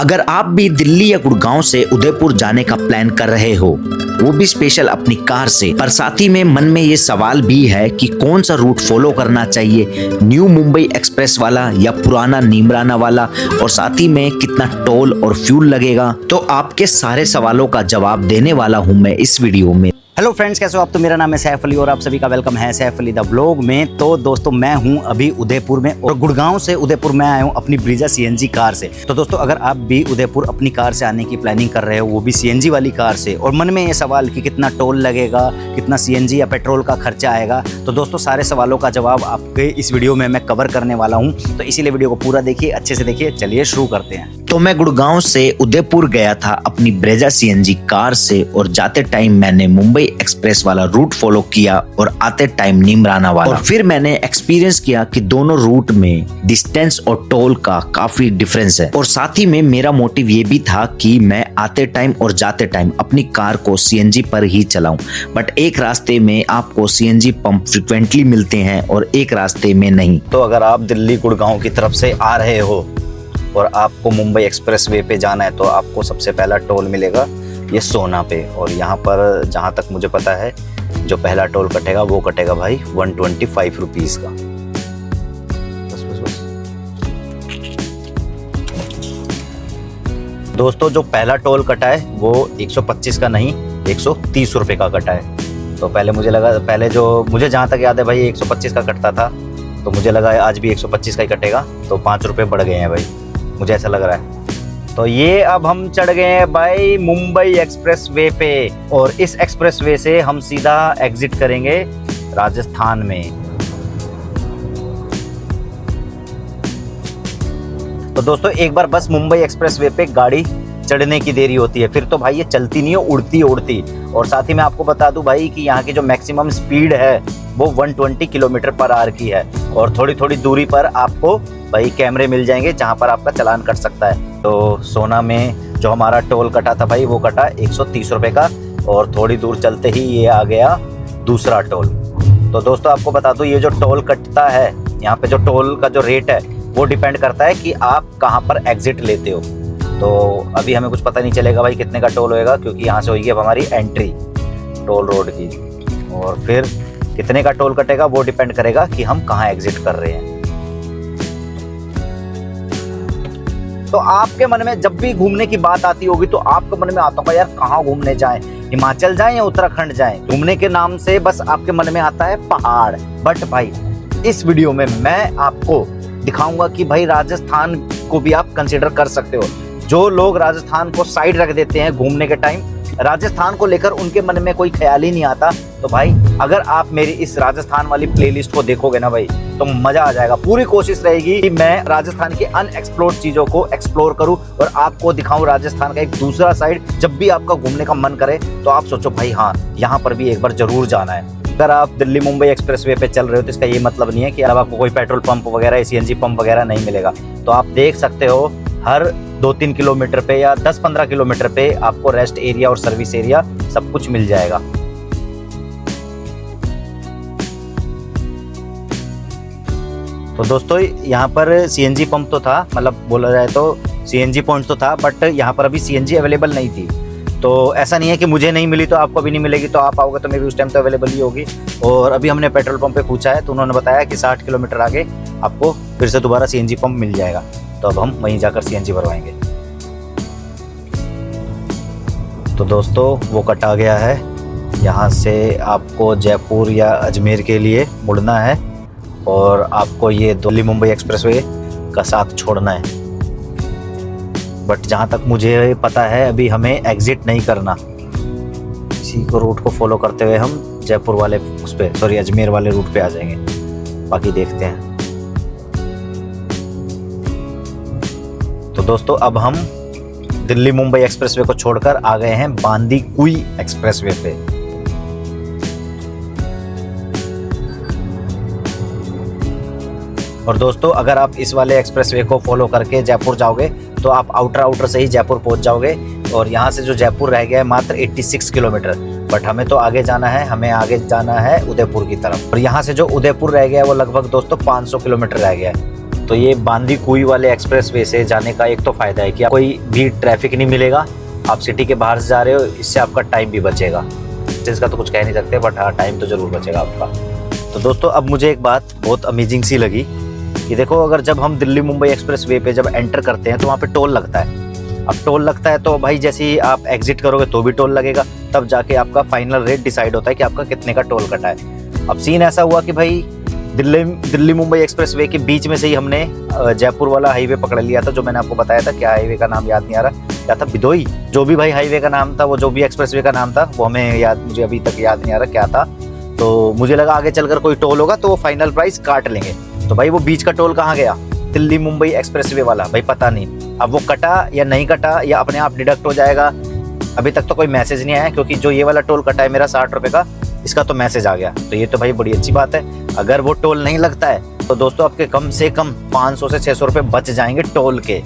अगर आप भी दिल्ली या गुड़गांव से उदयपुर जाने का प्लान कर रहे हो, वो भी स्पेशल अपनी कार से, पर साथ ही में मन में ये सवाल भी है कि कौन सा रूट फॉलो करना चाहिए, न्यू मुंबई एक्सप्रेस वाला या पुराना नीमराना वाला, और साथ ही में कितना टोल और फ्यूल लगेगा, तो आपके सारे सवालों का जवाब देने वाला हूं मैं इस वीडियो में। हेलो फ्रेंड्स, कैसे हो आप? तो मेरा नाम है सैफ अली और आप सभी का वेलकम है सैफ अली द व्लॉग में। तो दोस्तों, मैं हूं अभी उदयपुर में और गुड़गांव से उदयपुर में आया हूं अपनी ब्रीजा सीएनजी कार से। तो दोस्तों, अगर आप भी उदयपुर अपनी कार से आने की प्लानिंग कर रहे हो, वो भी सीएनजी वाली कार से, और मन में ये सवाल कि कितना टोल लगेगा, कितना सीएनजी या पेट्रोल का खर्चा आएगा, तो दोस्तों सारे सवालों का जवाब आपके इस वीडियो में मैं कवर करने वाला हूँ। तो इसीलिए वीडियो को पूरा देखिए, अच्छे से देखिए। चलिए शुरू करते हैं। तो मैं गुड़गांव से उदयपुर गया था अपनी ब्रेजा सीएनजी कार से, और जाते टाइम मैंने मुंबई एक्सप्रेस वाला रूट फॉलो किया और आते टाइम नीमराना वाला। और फिर मैंने एक्सपीरियंस किया कि दोनों रूट में डिस्टेंस और टोल का काफी डिफरेंस है। और साथ ही में मेरा मोटिव ये भी था कि मैं आते टाइम और जाते टाइम अपनी कार को सीएनजी पर ही चलाऊं। बट एक रास्ते में आपको सीएनजी पंप फ्रिक्वेंटली मिलते हैं और एक रास्ते में नहीं। तो अगर आप दिल्ली गुड़गांव की तरफ से आ रहे हो और आपको मुंबई एक्सप्रेस वे पे जाना है, तो आपको सबसे पहला टोल मिलेगा ये सोना पे। और यहाँ पर जहाँ तक मुझे पता है, जो पहला टोल कटेगा वो कटेगा भाई 125 रुपीज का। बस बस बस दोस्तों, जो पहला टोल कटा है वो 125 का नहीं, 130 रुपए का कटा है। तो पहले मुझे लगा, मुझे जहाँ तक याद है भाई 125 का कटता था, तो मुझे लगा आज भी 125 का ही कटेगा। तो 5 रुपए बढ़ गए हैं भाई, मुझे ऐसा लग रहा है। तो ये अब हम चढ़ गए हैं भाई मुंबई एक्सप्रेस वे पे, और इस एक्सप्रेस वे से हम सीधा एग्जिट करेंगे राजस्थान में। तो दोस्तों, एक बार बस मुंबई एक्सप्रेस वे पे गाड़ी चढ़ने की देरी होती है, फिर तो भाई ये चलती नहीं है, उड़ती। और साथ ही मैं आपको बता दूं भाई कि यहाँ की जो मैक्सिमम स्पीड है वो 120 किलोमीटर पर आवर की है। और थोड़ी थोड़ी दूरी पर आपको भाई कैमरे मिल जाएंगे जहाँ पर आपका चालान कट सकता है। तो सोना में जो हमारा टोल कटा था भाई, वो कटा 130 रुपए का, और थोड़ी दूर चलते ही ये आ गया दूसरा टोल। तो दोस्तों, आपको बता दूं, ये जो टोल कटता है यहाँ पे, जो टोल का जो रेट है वो डिपेंड करता है कि आप कहाँ पर एग्जिट लेते हो। तो अभी हमें कुछ पता नहीं चलेगा भाई कितने का टोल होएगा, क्योंकि यहाँ से होगी अब हमारी एंट्री टोल रोड की, और फिर कितने का टोल कटेगा वो डिपेंड करेगा कि हम कहाँ एग्जिट कर रहे हैं। तो आपके मन में जब भी घूमने की बात आती होगी, तो आपके मन में आता होगा यार कहाँ घूमने जाएं, हिमाचल जाएं या उत्तराखंड जाएं। घूमने के नाम से बस आपके मन में आता है पहाड़। बट भाई, इस वीडियो में मैं आपको दिखाऊंगा कि भाई राजस्थान को भी आप कंसीडर कर सकते हो। जो लोग राजस्थान को साइड रख देते हैं घूमने के टाइम, राजस्थान को लेकर उनके मन में कोई ख्याल ही नहीं आता, तो भाई अगर आप मेरी इस राजस्थान वाली प्लेलिस्ट को देखोगे ना भाई, तो मजा आ जाएगा। पूरी कोशिश रहेगी कि मैं राजस्थान की अनएक्सप्लोर्ड चीजों को एक्सप्लोर करूं और आपको दिखाऊं राजस्थान का एक दूसरा साइड। जब भी आपका घूमने का मन करे तो आप सोचो भाई हाँ, यहाँ पर भी एक बार जरूर जाना है। अगर आप दिल्ली मुंबई एक्सप्रेस वे पे चल रहे हो, तो इसका ये मतलब नहीं है कि अब आपको कोई पेट्रोल पंप वगैरह, सीएनजी पंप वगैरह नहीं मिलेगा। तो आप देख सकते हो, हर 2-3 किलोमीटर पे या 10-15 किलोमीटर पे आपको रेस्ट एरिया और सर्विस एरिया सब कुछ मिल जाएगा। तो दोस्तों, यहाँ पर सीएनजी पंप तो था, मतलब बोला जाए तो सीएनजी पॉइंट तो था, बट यहाँ पर अभी सीएनजी अवेलेबल नहीं थी। तो ऐसा नहीं है कि मुझे नहीं मिली तो आपको भी नहीं मिलेगी, तो आप आओगे तो मे भी उस टाइम तो अवेलेबल ही होगी। और अभी हमने पेट्रोल पंप पे पूछा है, तो उन्होंने बताया कि 60 किलोमीटर आगे आपको फिर से दोबारा सीएनजी पंप मिल जाएगा। तो अब हम वहीं जाकर सीएनजी भरवाएंगे। तो दोस्तों, वो कटा गया है। यहाँ से आपको जयपुर या अजमेर के लिए मुड़ना है, और आपको ये दिल्ली मुंबई एक्सप्रेसवे का साथ छोड़ना है। बट जहाँ तक मुझे पता है, अभी हमें एग्जिट नहीं करना। इसी को रूट को फॉलो करते हुए हम जयपुर वाले उस पे, सॉरी अजमेर वाले रूट पे आ जाएंगे। बाकी देखते हैं। तो दोस्तों, अब हम दिल्ली मुंबई एक्सप्रेसवे को छोड़कर आ गए हैं बांदीकुई एक्सप्रेसवे पे। और दोस्तों, अगर आप इस वाले एक्सप्रेसवे को फॉलो करके जयपुर जाओगे, तो आप आउटर से ही जयपुर पहुंच जाओगे। और यहाँ से जो जयपुर रह गया है मात्र 86 किलोमीटर, बट हमें तो आगे जाना है, हमें आगे जाना है उदयपुर की तरफ। और यहाँ से जो उदयपुर रह गया है वो लगभग दोस्तों 500 किलोमीटर रह गया है। तो ये बांदी कुई वाले एक्सप्रेस वे से जाने का एक तो फ़ायदा है कि कोई भी ट्रैफिक नहीं मिलेगा, आप सिटी के बाहर से जा रहे हो, इससे आपका टाइम भी बचेगा। डिस्टेंस का तो कुछ कह नहीं सकते, बट हाँ टाइम तो ज़रूर बचेगा आपका। तो दोस्तों अब मुझे एक बात बहुत अमेजिंग सी लगी कि देखो, अगर जब हम दिल्ली मुंबई एक्सप्रेस वे पे जब एंटर करते हैं तो वहाँ पे टोल लगता है। अब टोल लगता है तो भाई जैसे ही आप एग्जिट करोगे तो भी टोल लगेगा, तब जाके आपका फाइनल रेट डिसाइड होता है कि आपका कितने का टोल कटा है। अब सीन ऐसा हुआ कि भाई दिल्ली मुंबई एक्सप्रेस वे के बीच में से ही हमने जयपुर वाला हाईवे पकड़ लिया था, जो मैंने आपको बताया था। क्या हाईवे का नाम याद नहीं आ रहा, क्या था, बिदोई, जो भी भाई हाईवे का नाम था, वो जो भी एक्सप्रेस वे का नाम था वो मुझे अभी तक याद नहीं आ रहा क्या था। तो मुझे लगा आगे चलकर कोई टोल होगा तो वो फाइनल प्राइस काट लेंगे। तो भाई वो बीच का टोल कहाँ गया, दिल्ली मुंबई एक्सप्रेस वे वाला, भाई पता नहीं अब वो कटा या नहीं कटा या अपने आप डिडक्ट हो जाएगा। अभी तक तो कोई मैसेज नहीं आया, क्योंकि जो ये वाला टोल कटा है मेरा 60 रुपये का, इसका तो मैसेज आ गया। तो ये तो भाई बड़ी अच्छी बात है। अगर वो टोल नहीं लगता है तो दोस्तों आपके कम से कम 500 से 600 रुपये बच जाएंगे टोल के।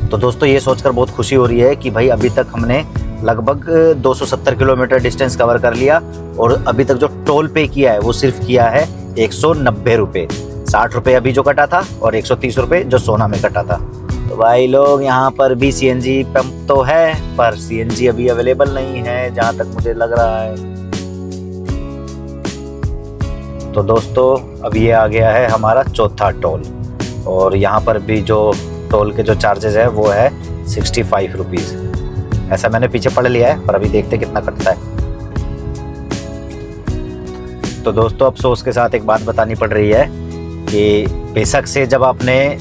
तो दोस्तों ये सोचकर बहुत खुशी हो रही है कि भाई अभी तक हमने लगभग 270 किलोमीटर डिस्टेंस कवर कर लिया, और अभी तक जो टोल पे किया है वो सिर्फ किया है 190 रुपये। 60 रुपये अभी जो कटा था और 130 रुपये जो सोना में कटा था। तो भाई लोग यहाँ पर भी सीएनजी पंप तो है, पर सीएनजी अभी अवेलेबल नहीं है जहाँ तक मुझे लग रहा है। तो दोस्तों अब ये आ गया है हमारा चौथा टोल, और यहाँ पर भी जो टोल के जो चार्जेस है वो है 65 रुपीज़। ऐसा मैंने पीछे पढ़ लिया है, पर अभी देखते कितना कटता है। तो दोस्तों अफसोस के साथ एक बात बतानी पड़ रही है कि बेशक से जब आपने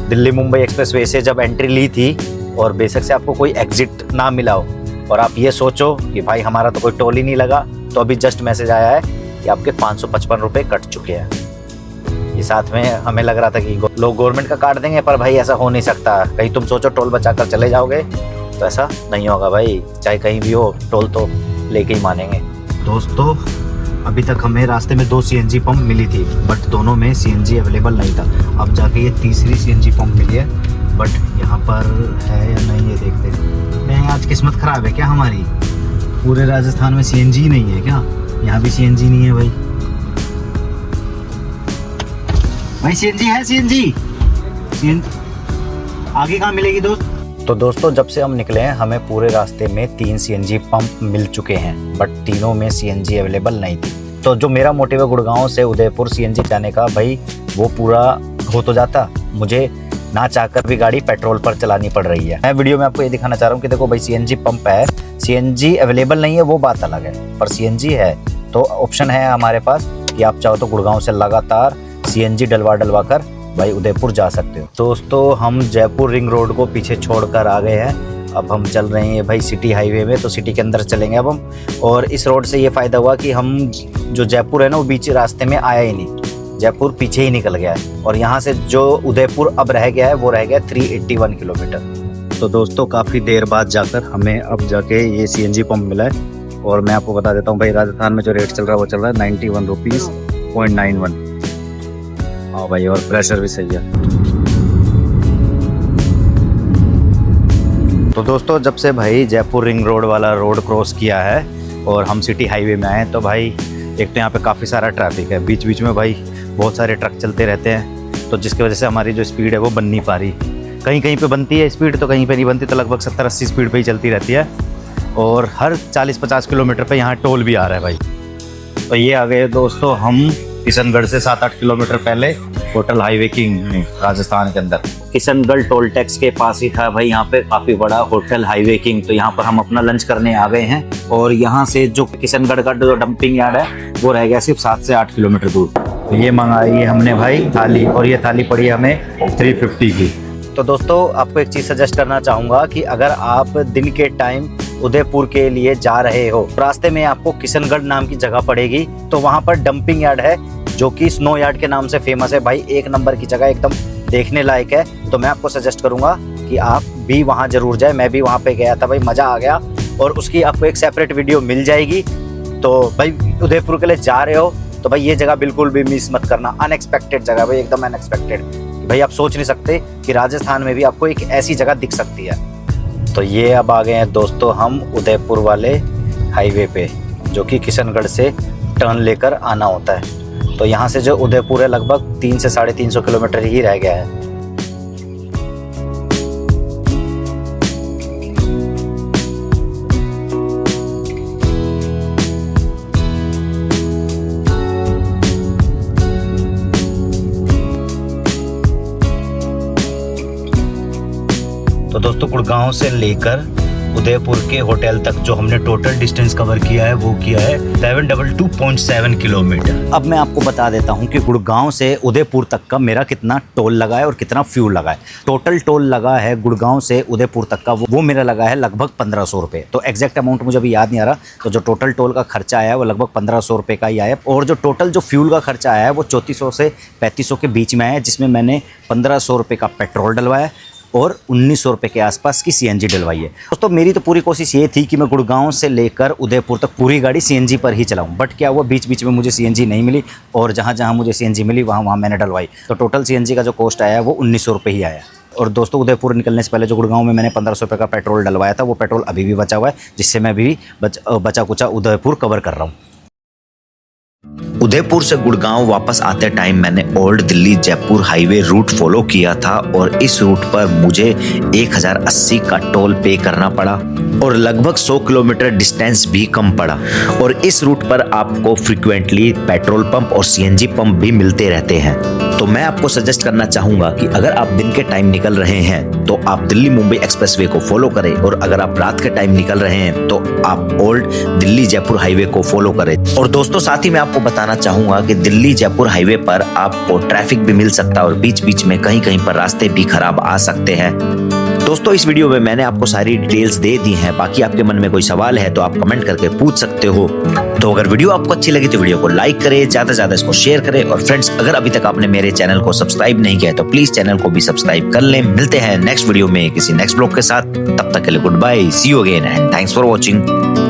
दिल्ली मुंबई एक्सप्रेस वे से जब एंट्री ली थी और बेशक से आपको कोई एग्जिट ना मिला हो, और आप ये सोचो कि भाई हमारा तो कोई टोल ही नहीं लगा, तो अभी जस्ट मैसेज आया है कि आपके 555 रुपये कट चुके हैं। ये साथ में हमें लग रहा था कि लोग गवर्नमेंट का काट देंगे, पर भाई ऐसा हो नहीं सकता। कहीं तुम सोचो टोल बचा कर चले जाओगे, तो ऐसा नहीं होगा भाई, चाहे कहीं भी हो टोल तो लेके ही मानेंगे। दोस्तों अभी तक हमें रास्ते में 2 सीएनजी पंप मिली थी, बट दोनों में सीएनजी अवेलेबल नहीं था। अब जाके ये तीसरी सीएनजी पंप मिली है, बट यहाँ पर है या नहीं ये देखते हैं। मैं आज किस्मत ख़राब है क्या हमारी, पूरे राजस्थान में सीएनजी ही नहीं है क्या? यहाँ भी सीएनजी नहीं है भाई। भाई सीएनजी है, सीएनजी आगे कहाँ मिलेगी दोस्त? तो दोस्तों जब से हम निकले हैं हमें पूरे रास्ते में 3 सीएनजी पंप मिल चुके हैं, बट तीनों में सीएनजी अवेलेबल नहीं थी। तो जो मेरा मोटिव है गुड़गांव से उदयपुर सीएनजी जाने का, भाई वो पूरा हो तो जाता। मुझे ना चाहकर भी गाड़ी पेट्रोल पर चलानी पड़ रही है। मैं वीडियो में आपको ये दिखाना चाह रहा हूँ कि देखो भाई सीएनजी पंप है, सीएनजी अवेलेबल नहीं है वो बात अलग है, पर सीएनजी है तो ऑप्शन है हमारे पास कि आप चाहो तो गुड़गांव से लगातार सीएनजी डलवा कर भाई उदयपुर जा सकते हो। दोस्तों हम जयपुर रिंग रोड को पीछे छोड़कर आ गए हैं। अब हम चल रहे हैं भाई सिटी हाईवे में, तो सिटी के अंदर चलेंगे अब हम। और इस रोड से ये फ़ायदा हुआ कि हम जो जयपुर है ना वो बीच रास्ते में आया ही नहीं, जयपुर पीछे ही निकल गया है। और यहाँ से जो उदयपुर अब रह गया है वो रह गया 381 किलोमीटर। तो दोस्तों काफ़ी देर बाद जाकर हमें अब जाके ये सीएनजी पंप मिला है। और मैं आपको बता देता हूँ भाई राजस्थान में जो रेट चल रहा है वो चल रहा है 91 रुपीज़ 0.91। हाँ भाई, और प्रेशर भी सही है। तो दोस्तों जब से भाई जयपुर रिंग रोड वाला रोड क्रॉस किया है और हम सिटी हाईवे में आए, तो भाई एक तो यहाँ पे काफ़ी सारा ट्रैफिक है, बीच बीच में भाई बहुत सारे ट्रक चलते रहते हैं, तो जिसकी वजह से हमारी जो स्पीड है वो बन नहीं पा रही। कहीं कहीं पे बनती है स्पीड तो कहीं पे नहीं बनती, तो लगभग 70-80 स्पीड पे ही चलती रहती है। और हर 40-50 किलोमीटर पे यहाँ टोल भी आ रहा है भाई। तो ये आ गए दोस्तों हम किशनगढ़ से 7-8 किलोमीटर पहले होटल हाईवे किंग में राजस्थान के अंदर। किशनगढ़ टोल टैक्स के पास ही था भाई यहाँ पे काफ़ी बड़ा होटल हाईवे किंग। तो यहाँ पर हम अपना लंच करने आ गए हैं, और यहाँ से जो किशनगढ़ का जो डंपिंग यार्ड है वो रह गया सिर्फ 7 से 8 किलोमीटर दूर। तो ये मंगाई है हमने भाई थाली, और ये थाली पड़ी हमें 350 की। तो दोस्तों आपको एक चीज़ सजेस्ट करना चाहूँगा कि अगर आप दिन के टाइम उदयपुर के लिए जा रहे हो, रास्ते में आपको किशनगढ़ नाम की जगह पड़ेगी, तो वहाँ पर डंपिंग यार्ड है जो कि स्नो यार्ड के नाम से फेमस है भाई। 1 नंबर की जगह, एकदम देखने लायक है। तो मैं आपको सजेस्ट करूँगा कि आप भी वहाँ ज़रूर जाए। मैं भी वहाँ पे गया था भाई, मज़ा आ गया, और उसकी आपको एक सेपरेट वीडियो मिल जाएगी। तो भाई उदयपुर के लिए जा रहे हो तो भाई ये जगह बिल्कुल भी मिस मत करना। अनएक्सपेक्टेड जगह भाई, एकदम अनएक्सपेक्टेड। भाई आप सोच नहीं सकते कि राजस्थान में भी आपको एक ऐसी जगह दिख सकती है। तो ये अब आ गए हैं दोस्तों हम उदयपुर वाले हाईवे पे, जो कि किशनगढ़ से टर्न लेकर आना होता है। तो यहाँ से जो उदयपुर है लगभग 300 से 350 किलोमीटर ही रह गया है। तो दोस्तों गुड़गांव से लेकर उदयपुर के होटल तक जो हमने टोटल डिस्टेंस कवर किया है वो किया है 722.7 किलोमीटर। अब मैं आपको बता देता हूँ कि गुड़गांव से उदयपुर तक का मेरा कितना टोल लगा है और कितना फ्यूल लगा है। टोटल टोल लगा है गुड़गांव से उदयपुर तक का वो मेरा लगा है लगभग 1500 रुपये। तो एग्जैक्ट अमाउंट मुझे अभी याद नहीं आ रहा। तो जो टोटल टोल का खर्चा आया है वो लगभग 1500 रुपये का ही आया। और जो टोटल जो फ्यूल का खर्चा आया है वो 3400 से 3500 के बीच में आया, जिसमें मैंने 1500 रुपये का पेट्रोल डलवाया और 1900 रुपये के आसपास की सीएनजी डलवाई है। दोस्तों मेरी तो पूरी कोशिश ये थी कि मैं गुड़गांव से लेकर उदयपुर तक पूरी गाड़ी सीएनजी पर ही चलाऊं, बट क्या हुआ बीच बीच में मुझे सीएनजी नहीं मिली और जहां जहां मुझे सीएनजी मिली वहां मैंने डलवाई। तो टोटल सीएनजी का जो कॉस्ट आया है वो 1900 रुपये ही आया। और दोस्तों उदयपुर निकलने से पहले जो गुड़गांव में मैंने 1500 रुपये का पेट्रोल डलवाया था वो पेट्रोल अभी भी बचा हुआ है, जिससे मैं अभी बचा कुचा उदयपुर कवर कर रहा हूँ। उदयपुर से गुड़गांव वापस आते टाइम मैंने old Delhi Jaipur highway route follow किया था और इस रूट पर मुझे 1080 का टोल पे करना पड़ा और लगभग 100 किलोमीटर डिस्टेंस भी कम पड़ा। और इस रूट पर आपको फ्रीक्वेंटली पेट्रोल पंप और सीएनजी पंप भी मिलते रहते हैं। तो मैं आपको सजेस्ट करना चाहूंगा कि अगर आप दिन के टाइम निकल रहे हैं तो आप दिल्ली मुंबई एक्सप्रेसवे को फॉलो करें, और अगर आप रात के टाइम निकल रहे हैं तो आप ओल्ड दिल्ली जयपुर हाईवे को फॉलो करें। और दोस्तों साथ ही मैं आपको बताना चाहूंगा कि दिल्ली जयपुर हाईवे पर आपको ट्रैफिक भी मिल सकता है और बीच बीच में कहीं कहीं पर रास्ते भी खराब आ सकते हैं। दोस्तों इस वीडियो में मैंने आपको सारी डिटेल्स दे दी हैं। बाकी आपके मन में कोई सवाल है तो आप कमेंट करके पूछ सकते हो। तो अगर वीडियो आपको अच्छी लगी तो वीडियो को लाइक करें, ज्यादा से ज्यादा इसको शेयर करें। और फ्रेंड्स अगर अभी तक आपने मेरे चैनल को सब्सक्राइब नहीं किया है तो प्लीज चैनल को भी सब्सक्राइब कर लें। मिलते हैं नेक्स्ट वीडियो में किसी नेक्स्ट ब्लॉग के साथ। तब तक के लिए goodbye, see you again and thanks for watching.